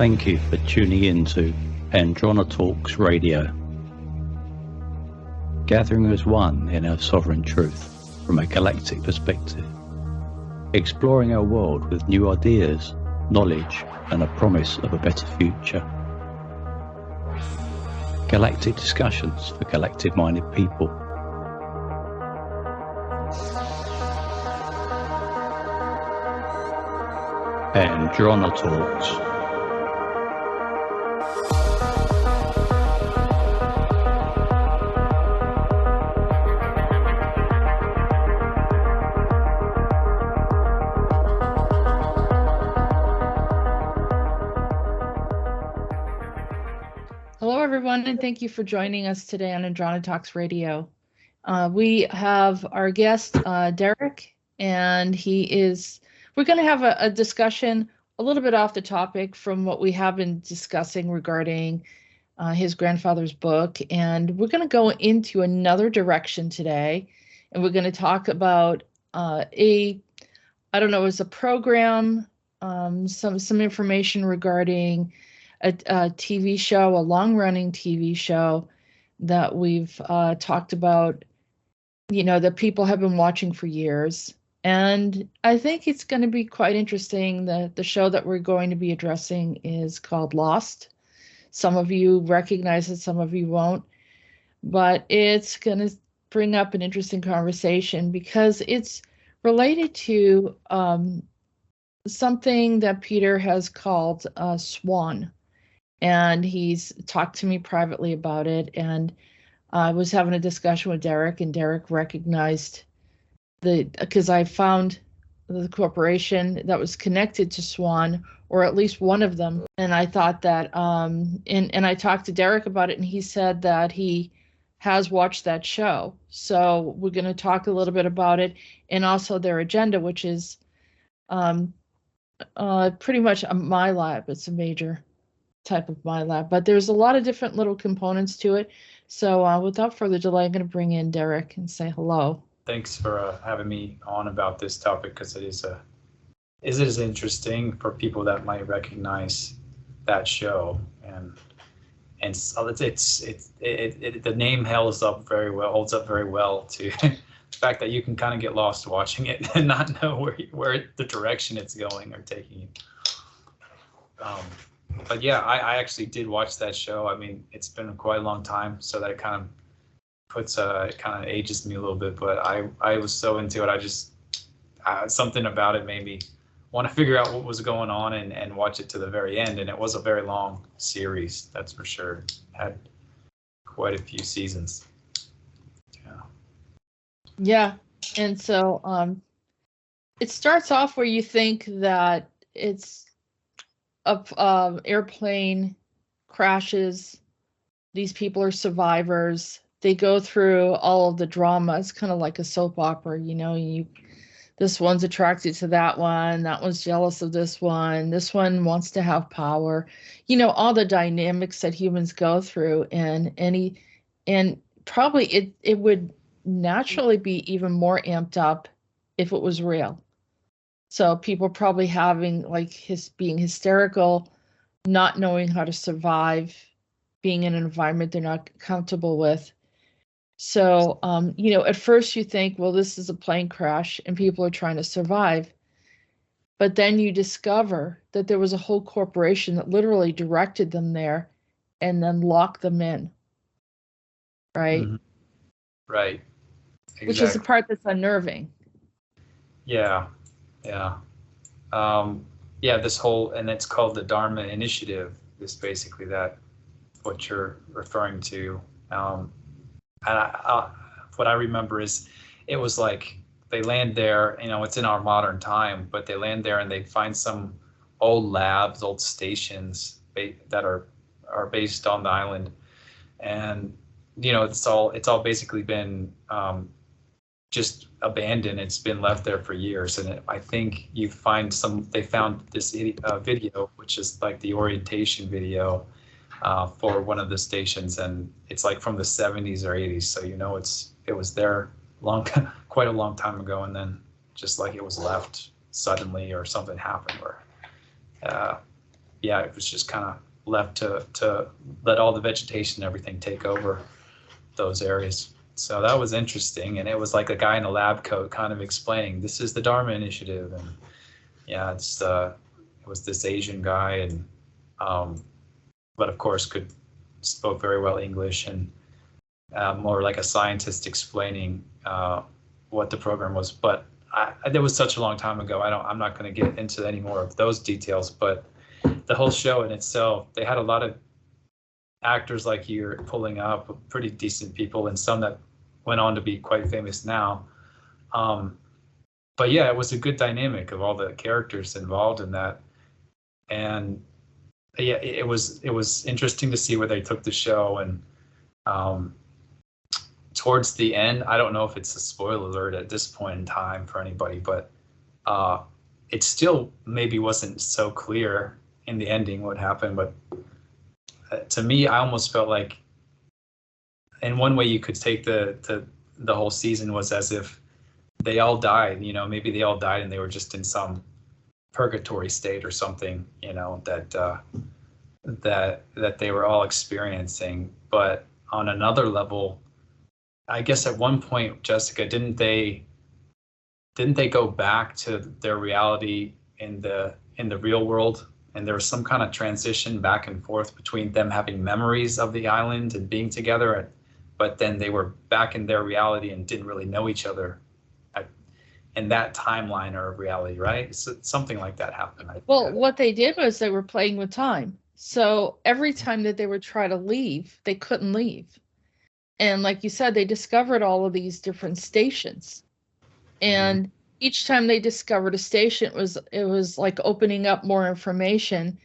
Thank you for tuning in to Andronetalks Radio, gathering as one in our sovereign truth from a galactic perspective, exploring our world with new ideas, knowledge, and a promise of a better future. Galactic discussions for galactic-minded people. Andronetalks. Hello, everyone, and thank you for joining us today on Andronetalks Radio. We have our guest, Derek, and we're going to have a discussion a little bit off the topic from what we have been discussing regarding his grandfather's book. And we're going to go into another direction today, and we're going to talk about it's a program, some information regarding a TV show, a long-running TV show that we've talked about, that people have been watching for years. And I think it's going to be quite interesting. The show that we're going to be addressing is called Lost. Some of you recognize it, some of you won't. But it's going to bring up an interesting conversation because it's related to something that Peter has called Swan. And he's talked to me privately about it. And I was having a discussion with Derek, and Derek recognized because I found the corporation that was connected to Swan, or at least one of them. And I thought that, and I talked to Derek about it, and he said that he has watched that show. So we're going to talk a little bit about it, and also their agenda, which is pretty much a My Lab. It's a major type of My Lab, but there's a lot of different little components to it. So without further delay, I'm going to bring in Derek and say hello. Thanks for having me on about this topic, because it is interesting for people that might recognize that show, and so the name holds up very well to the fact that you can kind of get lost watching it and not know where the direction it's going or taking you. But yeah, I actually did watch that show. I mean, it's been quite a long time, so that kind of ages me a little bit. But I was so into it. I just something about it made me want to figure out what was going on and watch it to the very end. And it was a very long series, that's for sure. It had quite a few seasons. Yeah, and so it starts off where you think that it's airplane crashes. These people are survivors. They go through all of the drama. It's kind of like a soap opera, this one's attracted to that one's jealous of this one wants to have power, all the dynamics that humans go through, and probably it would naturally be even more amped up if it was real. So people probably having being hysterical, not knowing how to survive, being in an environment they're not comfortable with. So, at first you think, well, this is a plane crash and people are trying to survive. But then you discover that there was a whole corporation that literally directed them there and then locked them in. Right? Mm-hmm. Right. Exactly. Which is the part that's unnerving. Yeah. This whole, and it's called the Dharma Initiative, is basically what you're referring to. What I remember is it was like they land there, it's in our modern time, but they land there and they find some old labs, old stations that are based on the island. And, it's all basically been just abandoned. It's been left there for years. And I think they found this video, which is like the orientation video for one of the stations, and it's like from the 70s or 80s. So it was there quite a long time ago, and then just like it was left suddenly, or something happened, or yeah, it was just kind of left to let all the vegetation and everything take over those areas. So that was interesting, and it was like a guy in a lab coat kind of explaining, this is the Dharma Initiative, and yeah, it was this Asian guy, and but of course spoke very well English, and more like a scientist explaining what the program was. But that was such a long time ago. I'm not going to get into any more of those details. But the whole show in itself, they had a lot of actors like you're pulling up, pretty decent people, and some that went on to be quite famous now. But yeah, it was a good dynamic of all the characters involved in that, and yeah, it was interesting to see where they took the show. And towards the end, I don't know if it's a spoiler alert at this point in time for anybody, but it still maybe wasn't so clear in the ending what happened. But to me, I almost felt like, in one way you could take the whole season was as if they all died. You know, maybe they all died and they were just in some purgatory state or something, you know, that they were all experiencing. But on another level, I guess at one point, Jessica, didn't they go back to their reality in the real world, and there was some kind of transition back and forth between them having memories of the island and being together, but then they were back in their reality and didn't really know each other in that timeline or reality, right? So something like that happened. Well, what they did was they were playing with time. So every time that they would try to leave, they couldn't leave. And like you said, they discovered all of these different stations. And each time they discovered a station, it was like opening up more information.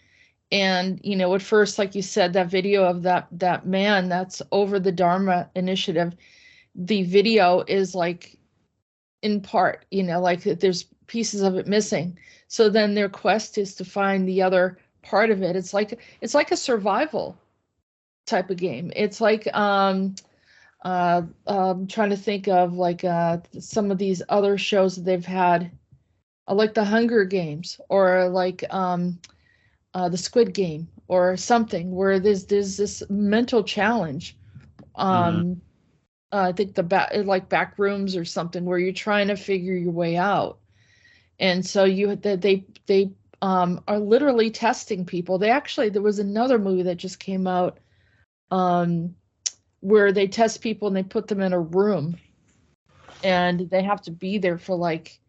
And, you know, at first, like you said, that video of that man that's over the Dharma Initiative, the video is like in part, you know, like there's pieces of it missing. So then their quest is to find the other part of it. It's like a survival type of game. It's like trying to think of like some of these other shows that they've had, like the Hunger Games, or like the Squid Game or something, where there's this mental challenge. I think like back rooms or something, where you're trying to figure your way out. And so they are literally testing people. There was another movie that just came out where they test people and they put them in a room and they have to be there for like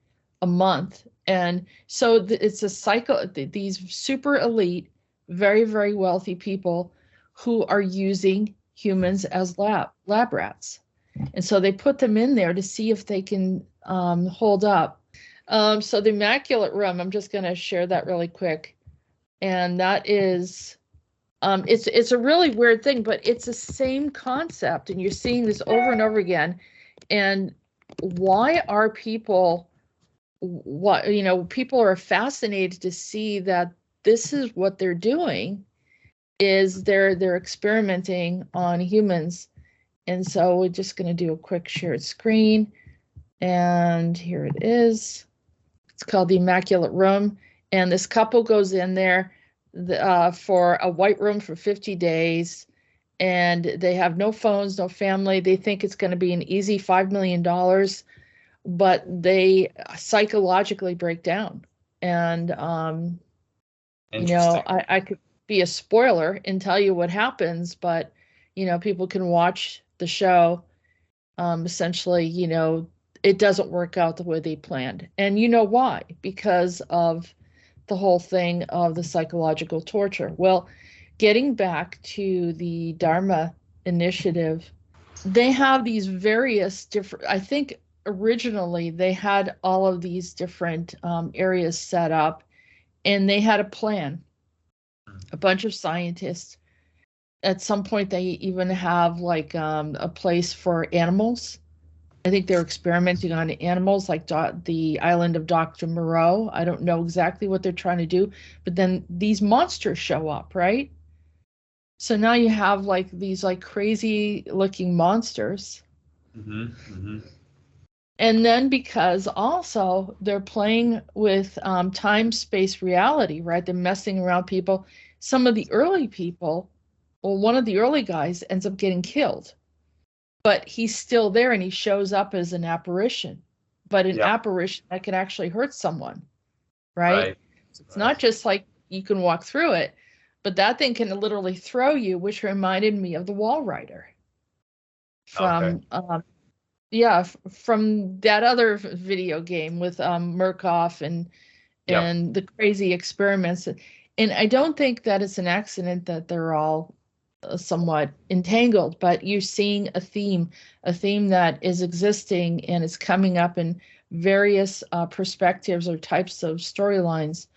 a month. And so it's a cycle. These super elite, very, very wealthy people who are using humans as lab rats. And so they put them in there to see if they can hold up. So the Immaculate Room, I'm just going to share that really quick. And that is, it's a really weird thing, but it's the same concept. And you're seeing this over and over again. And why are people, people are fascinated to see that this is what they're doing, is they're experimenting on humans. And so we're just going to do a quick shared screen. And here it is. It's called the Immaculate Room. And this couple goes in there for a white room for 50 days. And they have no phones, no family. They think it's going to be an easy $5 million, but they psychologically break down. And, I could be a spoiler and tell you what happens, but, people can watch the show. Essentially, it doesn't work out the way they planned. And you know why? Because of the whole thing of the psychological torture. Well, getting back to the Dharma Initiative, they have these various different, I think originally they had all of these different areas set up, and they had a plan, a bunch of scientists. At some point, they even have like a place for animals. I think they're experimenting on animals, like the island of Dr. Moreau. I don't know exactly what they're trying to do, but then these monsters show up, right? So now you have like these like crazy looking monsters. And then because also they're playing with time-space reality, right? They're messing around people. Some of the early people, well, one of the early guys ends up getting killed, but he's still there and he shows up as an apparition, but an Yeah. apparition that can actually hurt someone, right? Right. It's not just like you can walk through it, but that thing can literally throw you, which reminded me of the Wall Rider Okay. from yeah, from that other video game with Murkoff Yep. and the crazy experiments. And I don't think that it's an accident that they're all somewhat entangled, but you're seeing a theme that is existing and is coming up in various perspectives or types of storylines,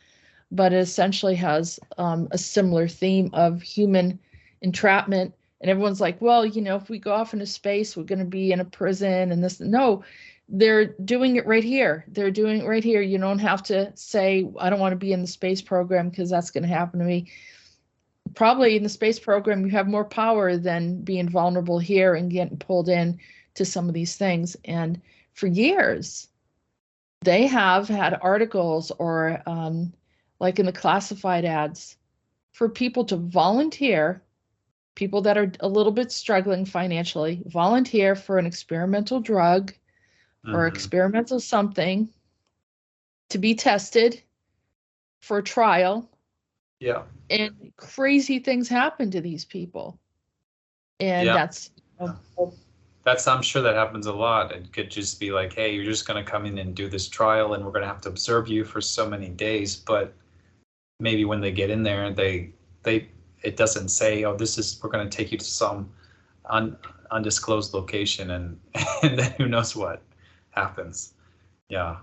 but it essentially has a similar theme of human entrapment. And everyone's like, well, if we go off into space, we're going to be in a prison and this. No, they're doing it right here. They're doing it right here. You don't have to say, I don't want to be in the space program because that's going to happen to me. Probably in the space program, you have more power than being vulnerable here and getting pulled in to some of these things. And for years, they have had articles or like in the classified ads for people to volunteer, people that are a little bit struggling financially, volunteer for an experimental drug or experimental something to be tested for a trial. Yeah. And crazy things happen to these people. And Yeah. that's I'm sure that happens a lot. It could just be like, hey, you're just going to come in and do this trial and we're going to have to observe you for so many days. But maybe when they get in there, it doesn't say, oh, we're going to take you to some undisclosed location and then who knows what happens. Yeah.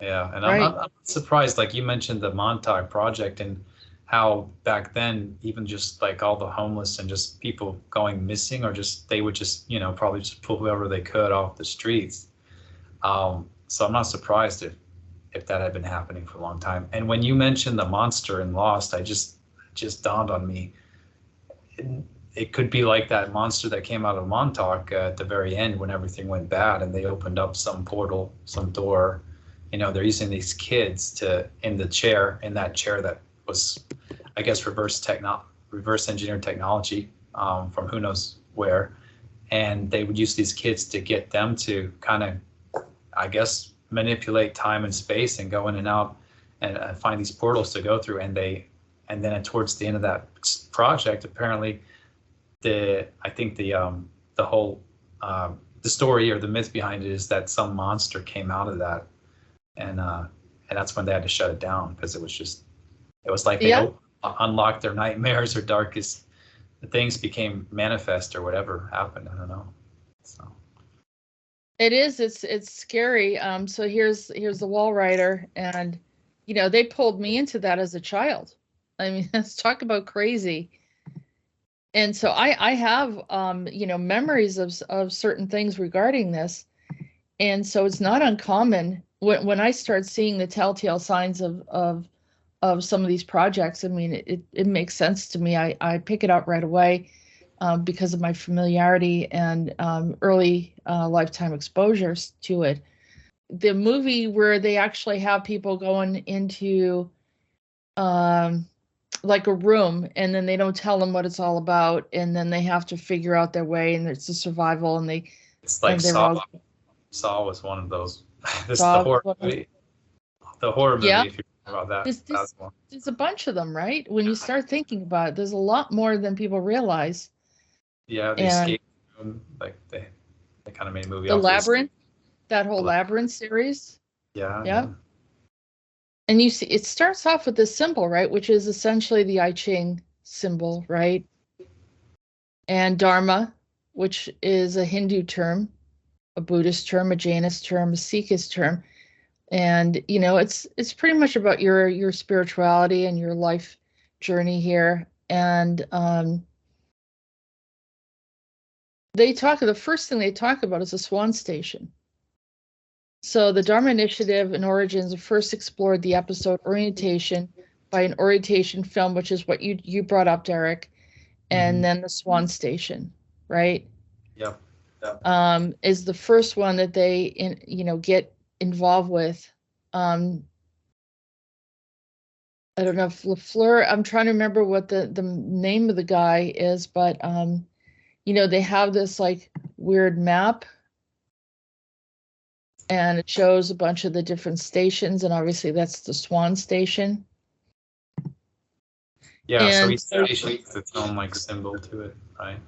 Yeah. And right. I'm surprised, like you mentioned the Montauk Project and how back then, even just like all the homeless and just people going missing, or they would just, probably just pull whoever they could off the streets. So I'm not surprised if that had been happening for a long time. And when you mentioned the monster in Lost, it just dawned on me. It could be like that monster that came out of Montauk at the very end when everything went bad and they opened up some portal, some door. They're using these kids in that chair that was, I guess, reverse engineered technology from who knows where. And they would use these kids to get them to kind of, I guess, manipulate time and space and go in and out and find these portals to go through. And then towards the end of that project, apparently, the whole the story or the myth behind it is that some monster came out of that, and that's when they had to shut it down because it was like they unlocked their nightmares or darkest things became manifest or whatever happened. I don't know. So it is. It's scary. So here's the Wall Rider, and they pulled me into that as a child. I mean, let's talk about crazy. And so I have memories of certain things regarding this, and so it's not uncommon when I start seeing the telltale signs of some of these projects. I mean, it makes sense to me. I pick it up right away because of my familiarity and early lifetime exposures to it. The movie where they actually have people going into like a room and then they don't tell them what it's all about and then they have to figure out their way and it's a survival and it's like Saw. Saw was one of those. The horror movie. The horror movie. Yeah. If you about that. There's a bunch of them, right? When you start thinking about it, there's a lot more than people realize. Yeah, the escape room, like they kind of made a movie. The Labyrinth, that whole Labyrinth series. Yeah. And you see, it starts off with this symbol, right? Which is essentially the I Ching symbol, right? And Dharma, which is a Hindu term, a Buddhist term, a Jainist term, a Sikhist term. And, it's pretty much about your spirituality and your life journey here. And the first thing they talk about is the Swan Station. So the Dharma Initiative and Origins first explored the episode orientation by an orientation film, which is what you brought up, Derek, and then the Swan Station, right? Yep. is the first one that they get involved with. I don't know if Lafleur, I'm trying to remember what the name of the guy is, but they have this like weird map, and it shows a bunch of the different stations, and obviously that's the Swan station. Yeah, so And each station has its own like symbol to it, right?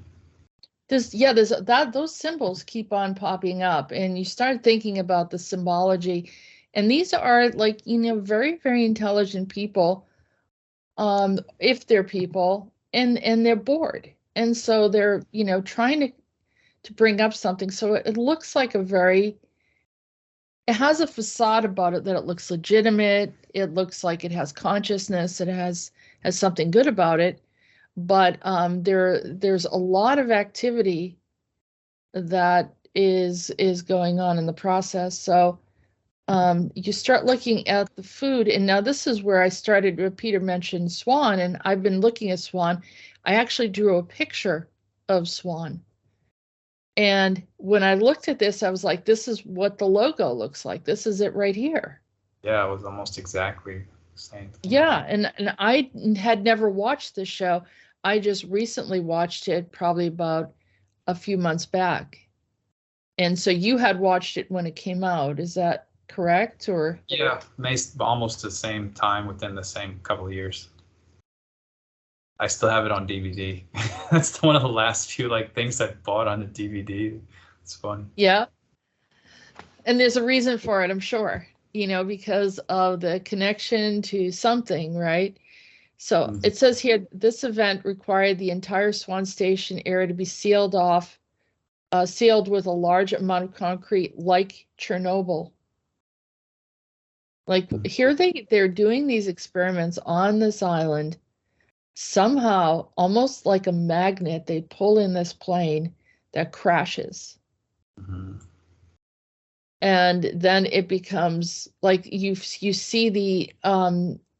Those symbols keep on popping up, and you start thinking about the symbology. And these are like, very, very intelligent people, if they're people, and they're bored. And so they're, trying to bring up something. So it looks like it has a facade about it that it looks legitimate. It looks like it has consciousness. It has something good about it. But there's a lot of activity that is going on in the process. So you start looking at the food, and now this is where I started. Peter mentioned Swan, and I've been looking at Swan. I actually drew a picture of Swan. And when I looked at this, I was like, this is what the logo looks like. This is it right here. Yeah, it was almost exactly the same thing. Yeah, and I had never watched this show. I just recently watched it, probably about a few months back. And so you had watched it when it came out. Is that correct? Or yeah, almost the same time, within the same couple of years. I still have it on DVD. That's one of the last few like things I bought on the DVD. It's fun. Yeah. And there's a reason for it, I'm sure, because of the connection to something, right? So It says here, this event required the entire Swan Station area to be sealed off, sealed with a large amount of concrete, like Chernobyl. Like here they're doing these experiments on this island. Somehow, almost like a magnet, they pull in this plane that crashes. Mm-hmm. And then it becomes like you see the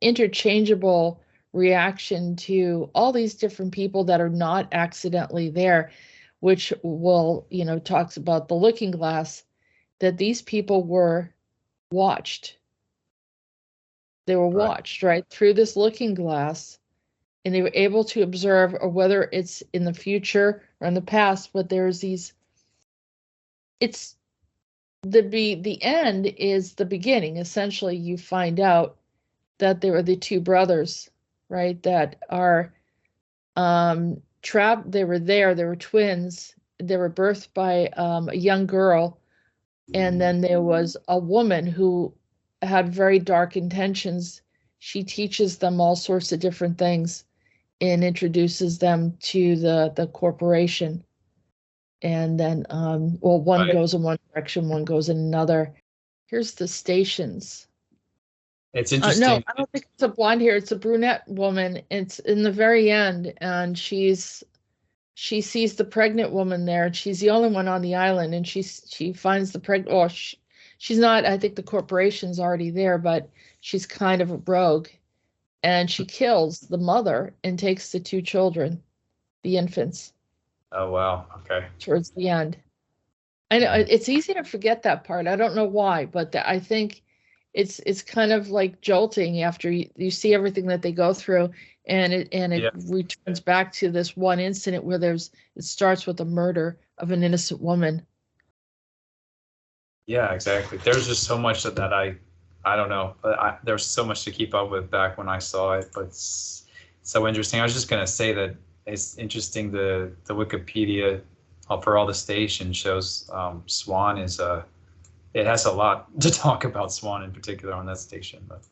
interchangeable reaction to all these different people that are not accidentally there, which will, talks about the looking glass, that these people were watched. They were watched, right, through this looking glass. And they were able to observe, or whether it's in the future or in the past, but there's these, it's the end is the beginning. Essentially, you find out that there are the two brothers, right, that are trapped. They were twins. They were birthed by a young girl, and then there was a woman who had very dark intentions. She teaches them all sorts of different things and introduces them to the corporation. And then, one goes in one direction, one goes in another. Here's the stations. It's interesting. No, I don't think it's a blonde hair. It's a brunette woman. It's in the very end, and she sees the pregnant woman there. She's the only one on the island, and she finds the pregnant. Well, she's not. I think the corporation's already there, but she's kind of a rogue. And she kills the mother and takes the two children, the infants. Oh, wow. Okay. Towards the end. I know it's easy to forget that part. I don't know why, but I think it's kind of like jolting after you see everything that they go through, and it returns back to this one incident where it starts with the murder of an innocent woman. Yeah, exactly. There's just so much that I don't know, but there's so much to keep up with back when I saw it, but it's so interesting. I was just going to say that it's interesting, the Wikipedia for all the stations shows Swan is it has a lot to talk about Swan in particular on that station. But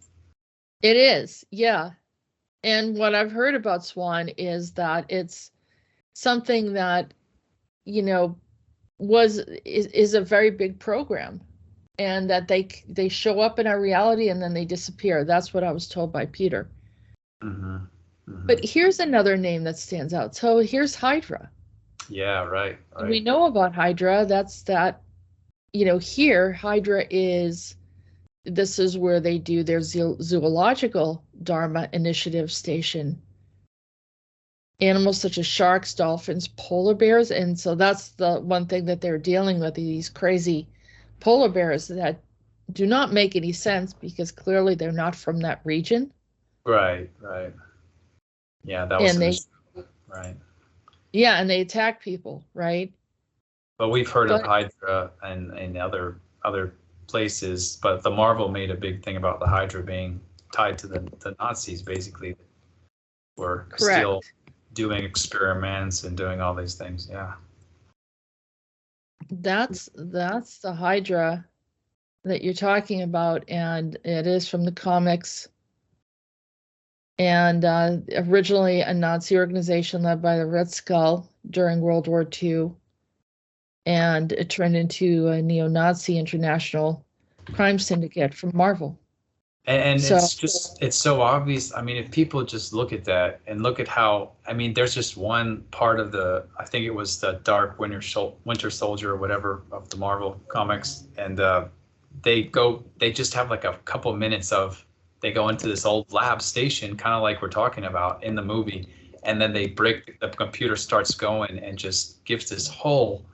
it is, yeah. And what I've heard about Swan is that it's something that, is a very big program. And that they show up in our reality and then they disappear. That's what I was told by Peter. Mm-hmm. Mm-hmm. But here's another name that stands out. So here's Hydra. Yeah, right. We know about Hydra. Here Hydra this is where they do their zoological Dharma initiative station. animals such as sharks, dolphins, polar bears. And so that's the one thing that they're dealing with, these crazy polar bears that do not make any sense because clearly they're not from that region. Right, right. Yeah, that was And they, right. yeah, and they attack people, right? But we've heard of But Hydra and other places, but the Marvel made a big thing about the Hydra being tied to the Nazis, basically, were still correct. doing experiments and doing all these things. Yeah. That's the Hydra that you're talking about, and it is from the comics. And originally a Nazi organization led by the Red Skull during World War II. And it turned into a neo-Nazi international crime syndicate from Marvel. And So it's so obvious. I mean, if people just look at that and look at how, I mean, there's just one part of I think it was the Dark Winter Soldier or whatever of the Marvel comics, and they just have like a couple minutes of, they go into this old lab station, kind of like we're talking about in the movie, and then the computer starts going and just gives this whole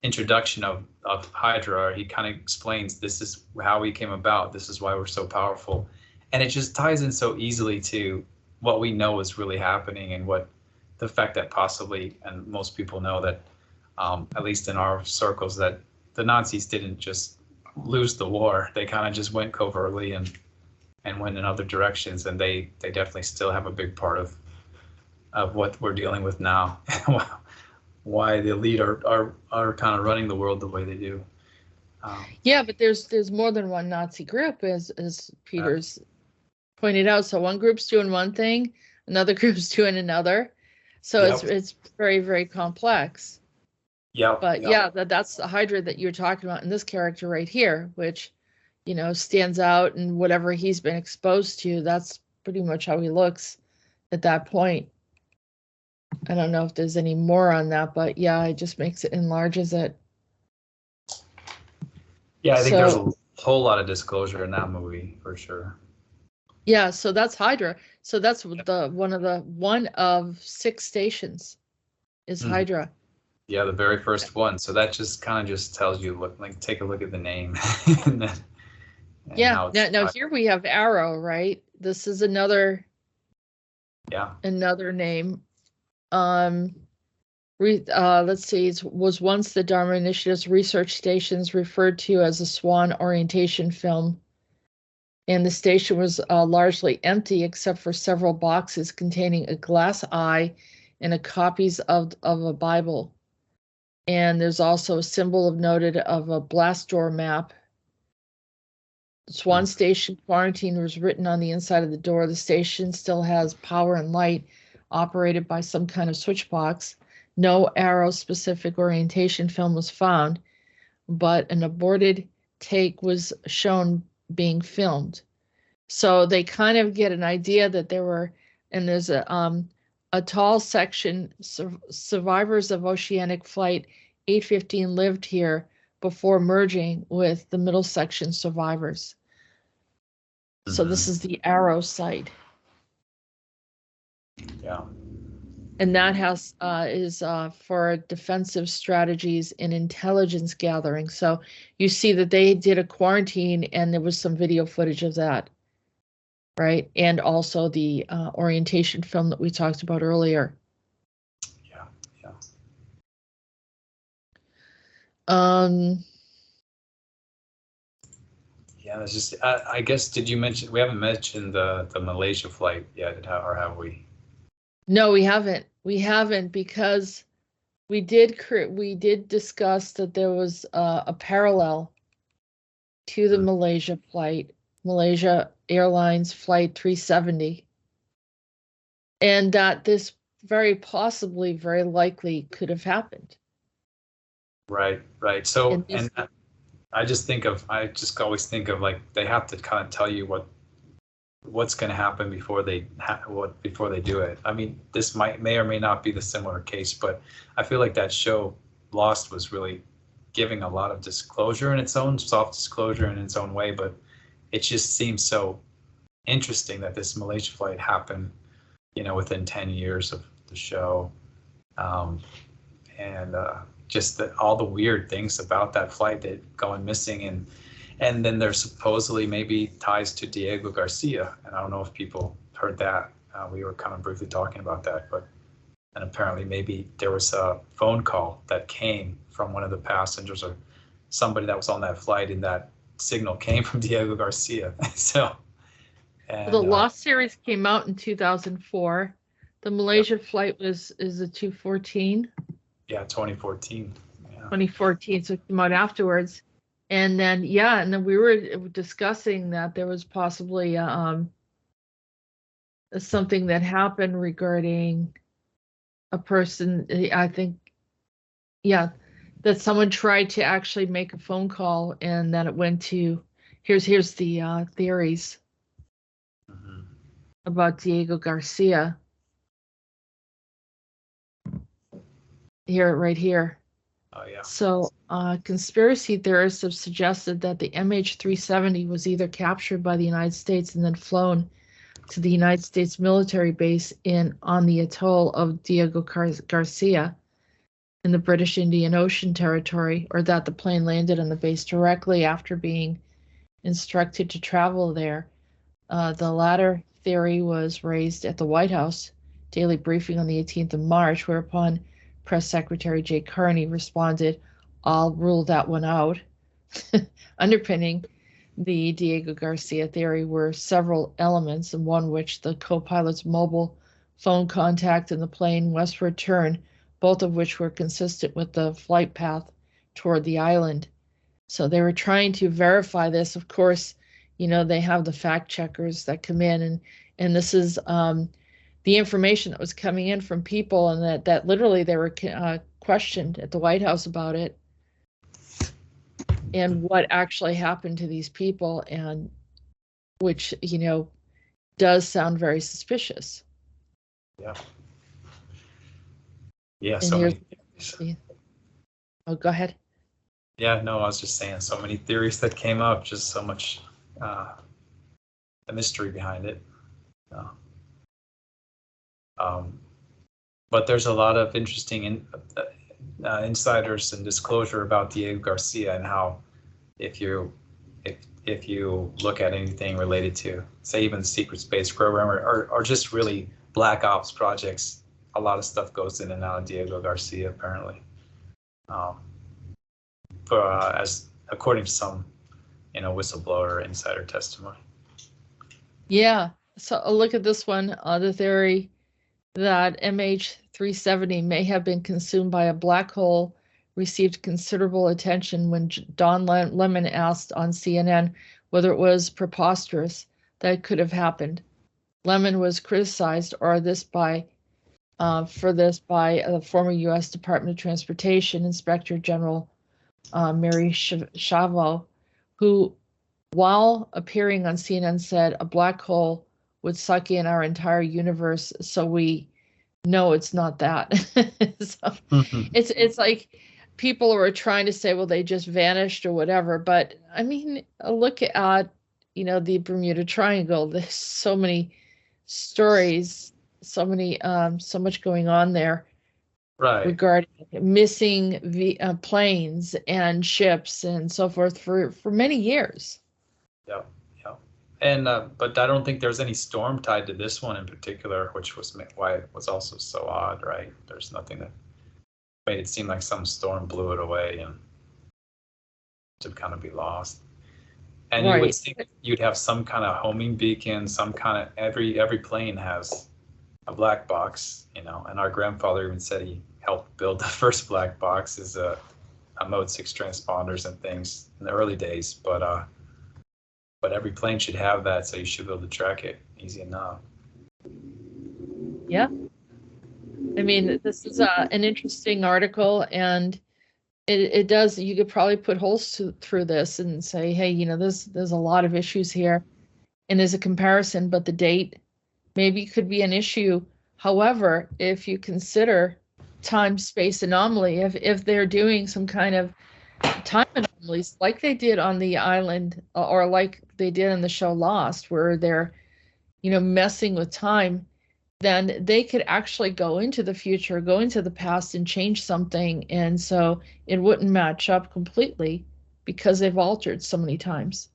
introduction of Hydra. He kind of explains, this is how we came about, this is why we're so powerful, and it just ties in so easily to what we know is really happening, and what the fact that possibly, and most people know that, at least in our circles, that the Nazis didn't just lose the war, they kind of just went covertly and went in other directions, and they definitely still have a big part of what we're dealing with now. Why the elite are kind of running the world the way they do. yeah, but there's more than one Nazi group, as Peter's pointed out. So one group's doing one thing, another group's doing another. So Yep. it's very, very complex. Yeah. But yeah, that's the Hydra that you're talking about in this character right here, which, you know, stands out, and whatever he's been exposed to, that's pretty much how he looks at that point. I don't know if there's any more on that, but yeah, it just makes it, enlarges it. Yeah, I think there's a whole lot of disclosure in that movie for sure. Yeah, so that's Hydra. So that's one of 6 stations is Hydra. Yeah, the very first one. So that just kind of just tells you, look, like, take a look at the name. and yeah. Now here we have Arrow, right? This is another name. Let's see, it was once the Dharma Initiative's research stations, referred to as a Swan orientation film. And the station was largely empty except for several boxes containing a glass eye and copies of a Bible. And there's also a symbol noted of a blast door map. Swan Station quarantine was written on the inside of the door. The station still has power and light, operated by some kind of switch box. No Arrow specific orientation film was found, but an aborted take was shown being filmed. So they kind of get an idea that there were, and there's a tall section, survivors of Oceanic Flight 815 lived here before merging with the middle section survivors. So this is the Arrow site. Yeah. And that has is for defensive strategies and intelligence gathering. So you see that they did a quarantine, and there was some video footage of that, right? And also the orientation film that we talked about earlier. Yeah. Yeah, that's just, I guess, did you mention, we haven't mentioned the Malaysia flight yet, or have we? No, we haven't. We haven't, because we did discuss that there was a parallel to the Malaysia flight, Malaysia Airlines Flight 370, and that this very possibly, very likely could have happened. Right. So, and I just always think of, like, they have to kind of tell you what's going to happen before they do it. I mean, this may or may not be the similar case, but I feel like that show Lost was really giving a lot of disclosure in its own, soft disclosure in its own way, but it just seems so interesting that this Malaysia flight happened, within 10 years of the show, and just all the weird things about that flight that going missing, and then there's supposedly maybe ties to Diego Garcia, and I don't know if people heard that. We were kind of briefly talking about that, and apparently maybe there was a phone call that came from one of the passengers or somebody that was on that flight, and that signal came from Diego Garcia. So, and, the Lost series came out in 2004. The Malaysia flight is a 214. Yeah, 2014. Yeah. 2014, so it came out afterwards. And then we were discussing that there was possibly something that happened regarding a person, I think, that someone tried to actually make a phone call, and that it went to, here's the theories about Diego Garcia. Right here. Oh, yeah. So conspiracy theorists have suggested that the MH370 was either captured by the United States and then flown to the United States military base on the atoll of Diego Garcia in the British Indian Ocean Territory, or that the plane landed on the base directly after being instructed to travel there. The latter theory was raised at the White House daily briefing on the 18th of March, whereupon Press Secretary Jay Carney responded, "I'll rule that one out." Underpinning the Diego Garcia theory were several elements, and one which the co-pilot's mobile phone contact and the plane westward turn, both of which were consistent with the flight path toward the island. So they were trying to verify this. Of course, they have the fact checkers that come in, and this is the information that was coming in from people, and that literally they were questioned at the White House about it and what actually happened to these people, and which, does sound very suspicious. Yeah. Yeah. And So many. Oh, go ahead. Yeah, no, I was just saying, so many theories that came up, just so much the mystery behind it. But there's a lot of interesting insiders and disclosure about Diego Garcia, and how if you look at anything related to, say, even the secret space program or just really black ops projects, a lot of stuff goes in and out of Diego Garcia, apparently. As according to some, whistleblower insider testimony. Yeah. So look at this one. The theory that MH370 may have been consumed by a black hole received considerable attention when Don Lemon asked on CNN whether it was preposterous that it could have happened. Lemon was criticized for this by the former U.S. Department of Transportation Inspector General Mary Chavo, who, while appearing on CNN, said a black hole would suck in our entire universe, so we know it's not that. So it's like people are trying to say, well, they just vanished or whatever. But I mean, look at the Bermuda Triangle. There's so many stories, so much going on there, right, regarding missing planes and ships and so forth for many years. Yeah. And but I don't think there's any storm tied to this one in particular, which was why it was also so odd, right? There's nothing that made it seem like some storm blew it away and to kind of be lost. And right. You would think you'd have some kind of homing beacon, some kind of every plane has a black box, and our grandfather even said he helped build the first black box as a Mode 6 transponders and things in the early days, but every plane should have that, so you should be able to track it easy enough. Yeah. I mean, this is an interesting article, and it does, you could probably put holes through this and say, hey, there's a lot of issues here, and as a comparison, but the date maybe could be an issue. However, if you consider time-space anomaly, if they're doing some kind of time anomalies like they did on the island, or like they did in the show Lost, where they're messing with time, then they could actually go into the future, go into the past and change something. And so it wouldn't match up completely because they've altered so many times.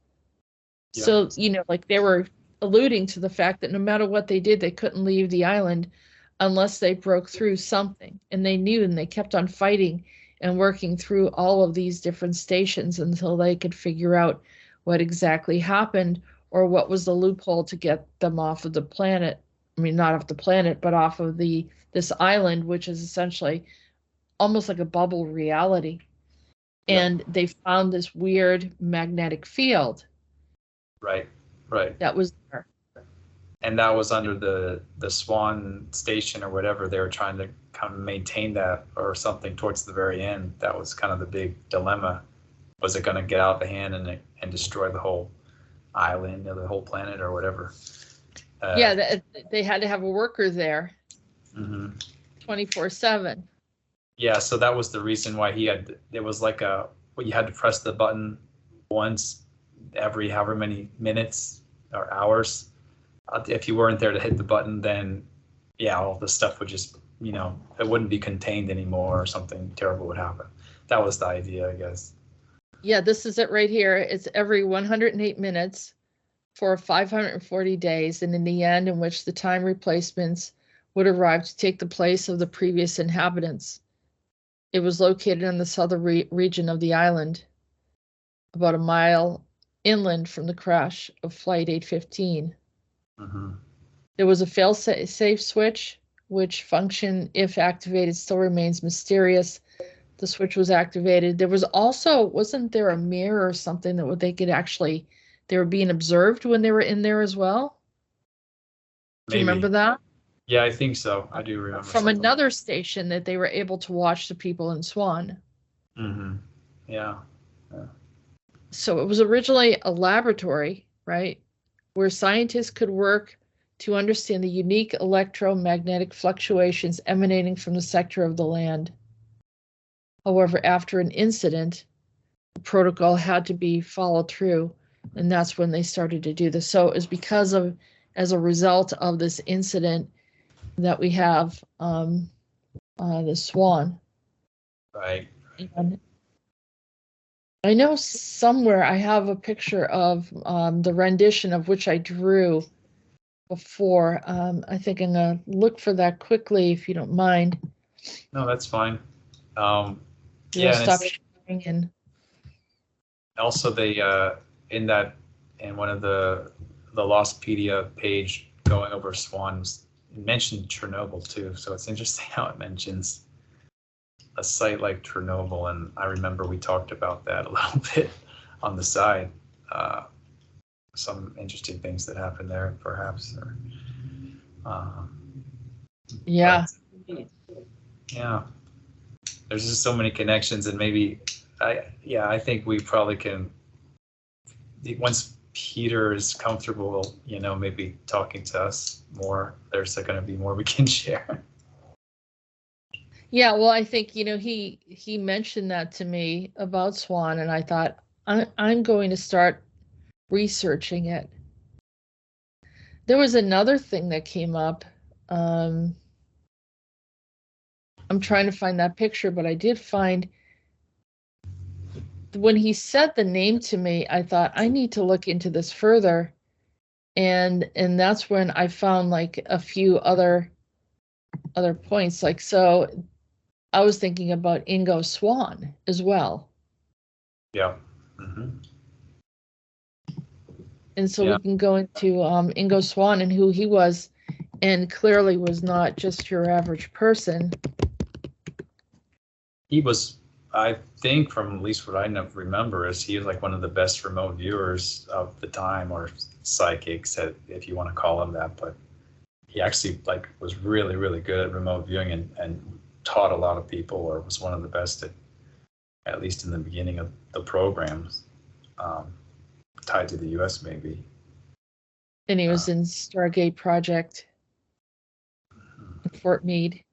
Yeah. So, like they were alluding to the fact that no matter what they did, they couldn't leave the island unless they broke through something. And they knew, and they kept on fighting and working through all of these different stations until they could figure out what exactly happened or what was the loophole to get them off of the planet. I mean, not off the planet, but off of this island, which is essentially almost like a bubble reality. Yeah. And they found this weird magnetic field. Right. That was there. And that was under the Swan station or whatever. They were trying to kind of maintain that or something towards the very end. That was kind of the big dilemma. Was it going to get out of the hand and destroy the whole island or the whole planet or whatever? Yeah, they had to have a worker there 24/7. Yeah, so that was the reason why it was like you had to press the button once every however many minutes or hours. If you weren't there to hit the button, then yeah, all the stuff would just, it wouldn't be contained anymore or something terrible would happen. That was the idea, I guess. Yeah, this is it right here. It's every 108 minutes for 540 days, and in the end, in which the time replacements would arrive to take the place of the previous inhabitants. It was located in the southern region of the island, about a mile inland from the crash of Flight 815. There was a fail-safe switch, which function, if activated, still remains mysterious. The switch was activated. There was also, wasn't there a mirror or something that they could actually, they were being observed when they were in there as well? Do you remember that? Yeah, I think so. I do remember. From another station that they were able to watch the people in Swan. Yeah. So it was originally a laboratory, right, where scientists could work to understand the unique electromagnetic fluctuations emanating from the sector of the land. However, after an incident, the protocol had to be followed through, and that's when they started to do this. So it was as a result of this incident that we have the Swan. Right. And I know somewhere I have a picture of the rendition of which I drew before. I think I'm gonna look for that quickly if you don't mind. No, that's fine. Yeah, stop sharing. And also they in one of the Lostpedia page going over Swans, it mentioned Chernobyl too. So it's interesting how it mentions a site like Chernobyl, and I remember we talked about that a little bit on the side. Some interesting things that happened there, perhaps. Or, yeah. Yeah. There's just so many connections, and maybe, I think we probably can, once Peter is comfortable, maybe talking to us more, there's going to be more we can share. Yeah, well, I think, he mentioned that to me about Swan, and I thought, I'm going to start researching it. There was another thing that came up. I'm trying to find that picture, but I did find when he said the name to me, I thought I need to look into this further. And that's when I found like a few other points. Like, so I was thinking about Ingo Swan as well. Yeah. And so we can go into Ingo Swan and who he was, and clearly was not just your average person. He was, I think, from at least what I remember, is he was like one of the best remote viewers of the time, or psychics, if you want to call him that. But he actually was really, really good at remote viewing and taught a lot of people, or was one of the best at least in the beginning of the programs, tied to the U.S. maybe. And he was in Stargate Project in Fort Meade.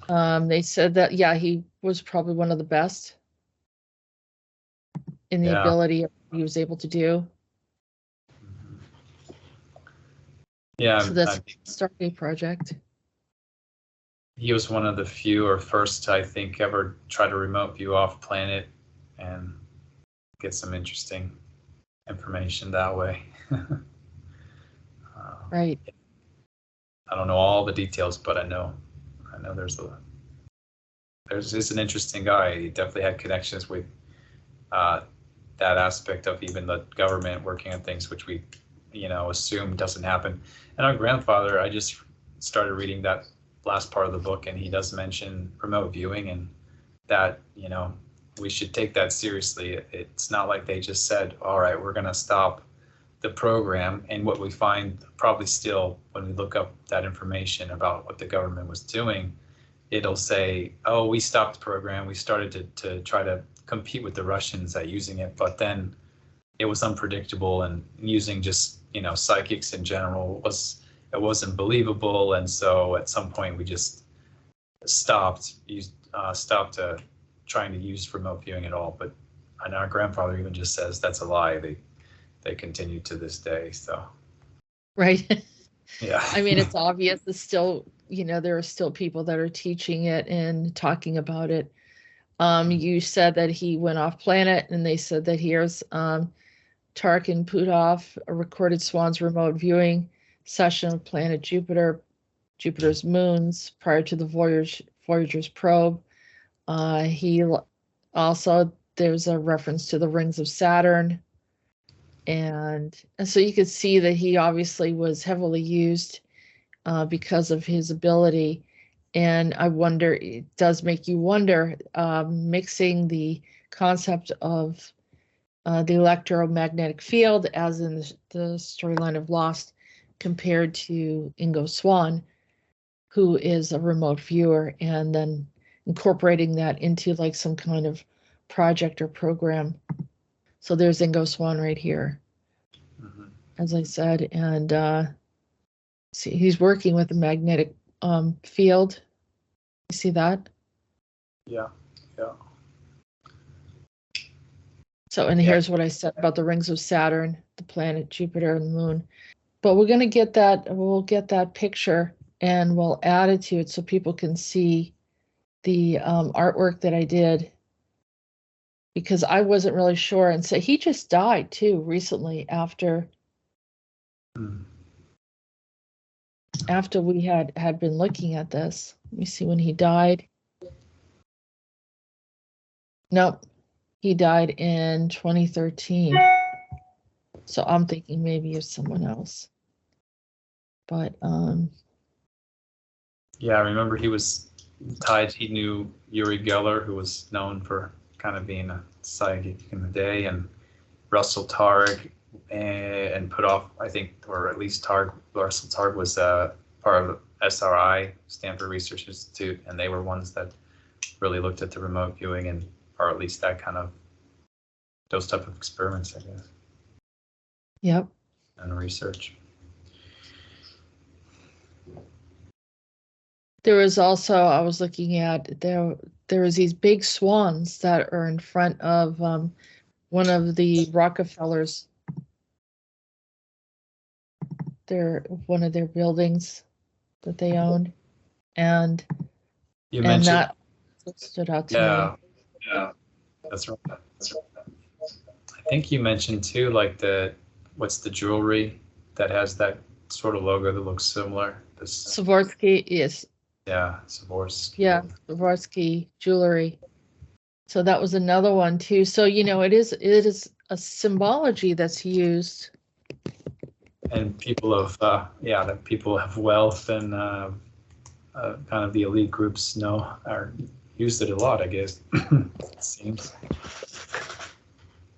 They said that, he was probably one of the best in the ability he was able to do. Yeah, So that's I- a Stargate project. he was one of the few or first, I think, ever try to remote view off planet and get some interesting information that way. Right. I don't know all the details, but I know he's an interesting guy. He definitely had connections with that aspect of even the government working on things, which we, assume doesn't happen. And our grandfather, I just started reading that last part of the book, and he does mention remote viewing, and that, we should take that seriously. It's not like they just said, all right, we're going to stop the program. And what we find probably still, when we look up that information about what the government was doing, it'll say, oh, we stopped the program. We started to try to compete with the Russians at using it, but then it was unpredictable, and using just, psychics in general wasn't believable. And so at some point we just stopped trying to use remote viewing at all. But and our grandfather even just says that's a lie. They continue to this day. So Right. yeah. I mean, it's obvious. It's still, there are still people that are teaching it and talking about it. You said that he went off planet, and they said that here's Tarkin Puthoff recorded Swan's remote viewing session of planet Jupiter, Jupiter's moons prior to the Voyager's probe. He also, there's a reference to the rings of Saturn. And so you could see that he obviously was heavily used because of his ability. And I wonder, it does make you wonder, mixing the concept of the electromagnetic field, as in the storyline of Lost, compared to Ingo Swann, who is a remote viewer, and then incorporating that into like some kind of project or program. So there's Ingo Swann right here, as I said, and see, he's working with a magnetic field. You see that? Yeah. So, and here's what I said about the rings of Saturn, the planet Jupiter, and the moon. But we'll get that picture, and we'll add it to it so people can see the artwork that I did, because I wasn't really sure. And so he just died too recently after we had been looking at this. Let me see when he died. Nope. He died in 2013. So I'm thinking maybe it's someone else. But yeah, I remember he was tied. He knew Yuri Geller, who was known for kind of being a psychic in the day, and Russell Targ, and Puthoff, I think, or at least Russell Targ was part of the SRI, Stanford Research Institute, and they were ones that really looked at the remote viewing, and or at least that kind of those type of experiments, I guess. Yep. And research. There was also, I was looking at, there was these big swans that are in front of one of the Rockefellers. They're one of their buildings that they owned, and You mentioned that stood out to me. Yeah, that's right. I think you mentioned too, like what's the jewelry that has that sort of logo that looks similar? Swarovski is. Yeah, Swarovski. Yeah, Swarovski jewelry. So that was another one too. So it is a symbology that's used. And people of that people have wealth and kind of the elite groups used it a lot, I guess. It seems.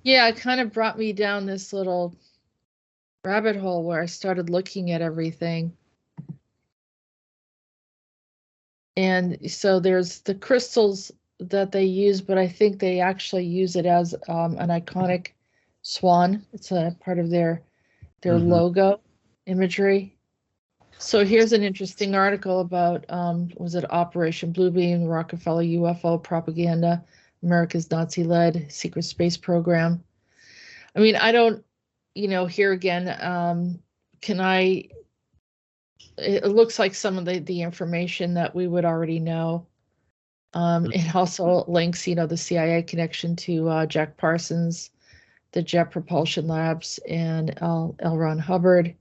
Yeah, it kind of brought me down this little rabbit hole where I started looking at everything. And so there's the crystals that they use, but I think they actually use it as an iconic swan. It's a part of their logo imagery. So here's an interesting article about, was it Operation Bluebeam, Rockefeller UFO propaganda, America's Nazi-led secret space program. I mean, I don't, here again, can I it looks like some of the information that we would already know. It also links, the CIA connection to Jack Parsons, the Jet Propulsion Labs, and L. Ron Hubbard.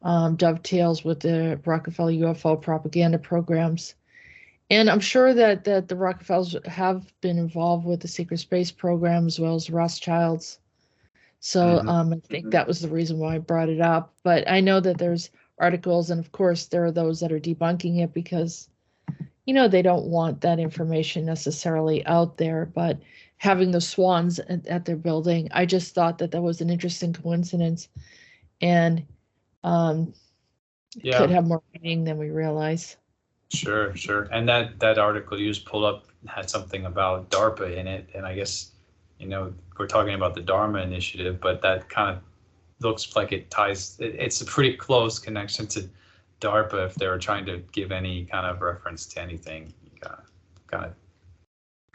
Dovetails with the Rockefeller UFO propaganda programs. And I'm sure that the Rockefellers have been involved with the secret space program as well as the Rothschilds. So I think that was the reason why I brought it up. But I know that there's articles, and of course there are those that are debunking it because, they don't want that information necessarily out there. But having the swans at their building, I just thought that was an interesting coincidence, and could have more meaning than we realize. Sure. And that article you just pulled up had something about DARPA in it, and I guess we're talking about the Dharma Initiative, but that kind of looks like it's a pretty close connection to DARPA if they were trying to give any kind of reference to anything. You kind